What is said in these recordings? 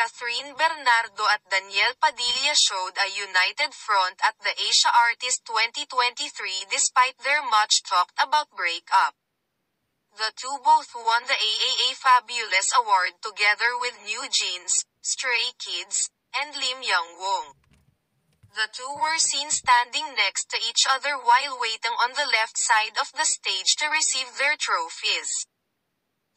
Catherine Bernardo at Daniel Padilla showed a united front at the Asia Artist 2023 despite their much talked about breakup. The two both won the AAA Fabulous Award together with New Jeans, Stray Kids, and Lim Young Wong. The two were seen standing next to each other while waiting on the left side of the stage to receive their trophies.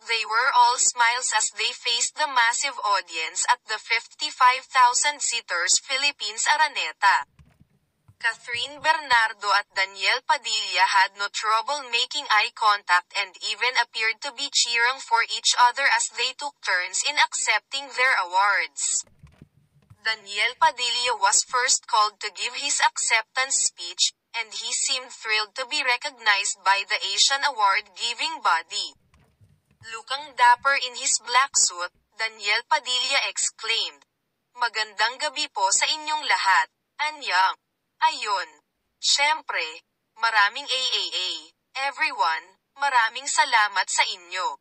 They were all smiles as they faced the massive audience at the 55,000-seaters Philippines Araneta. Catherine Bernardo at Daniel Padilla had no trouble making eye contact and even appeared to be cheering for each other as they took turns in accepting their awards. Daniel Padilla was first called to give his acceptance speech, and he seemed thrilled to be recognized by the Asian award-giving body. Looking dapper in his black suit, Daniel Padilla exclaimed, "Magandang gabi po sa inyong lahat, anyang." Ayun. Syempre, maraming AAA. Everyone, maraming salamat sa inyo.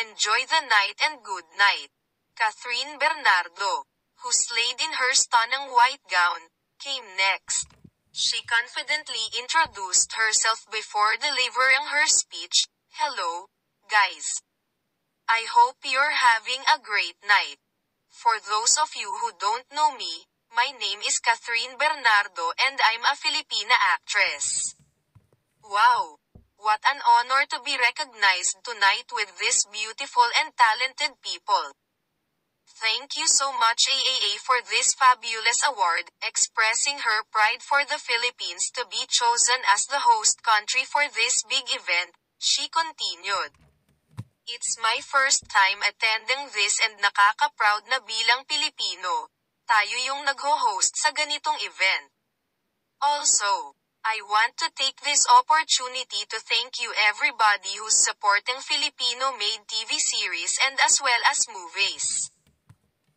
Enjoy the night and good night. Catherine Bernardo, who slayed in her stunning white gown, came next. She confidently introduced herself before delivering her speech. "Hello, guys. I hope you're having a great night. For those of you who don't know me, my name is Catherine Bernardo and I'm a Filipina actress. Wow! What an honor to be recognized tonight with these beautiful and talented people. Thank you so much AAA for this fabulous award," expressing her pride for the Philippines to be chosen as the host country for this big event, she continued. "It's my first time attending this and nakaka-proud na bilang Pilipino. Tayo yung nagho-host sa ganitong event. Also, I want to take this opportunity to thank you everybody who's supporting Filipino-made TV series and as well as movies.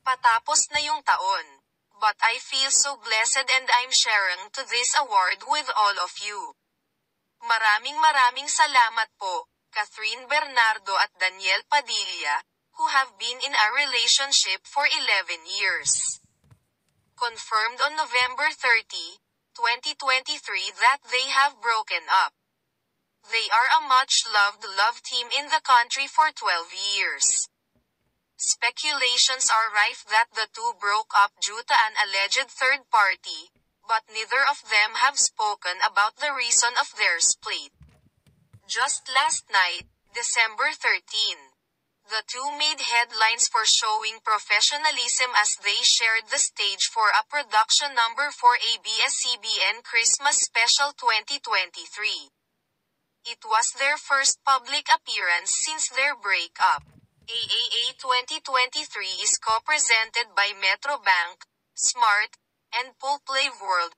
Patapos na yung taon. But I feel so blessed and I'm sharing to this award with all of you. Maraming salamat po, Catherine Bernardo at Daniel Padilla, who have been in a relationship for 11 years. Confirmed on November 30, 2023 that they have broken up. They are a much-loved love team in the country for 12 years. Speculations are rife that the two broke up due to an alleged third party, but neither of them have spoken about the reason of their split. Just last night, December 13, the two made headlines for showing professionalism as they shared the stage for a production number for ABS-CBN Christmas Special 2023. It was their first public appearance since their breakup. AAA 2023 is co-presented by Metrobank, Smart, and Pullplay World,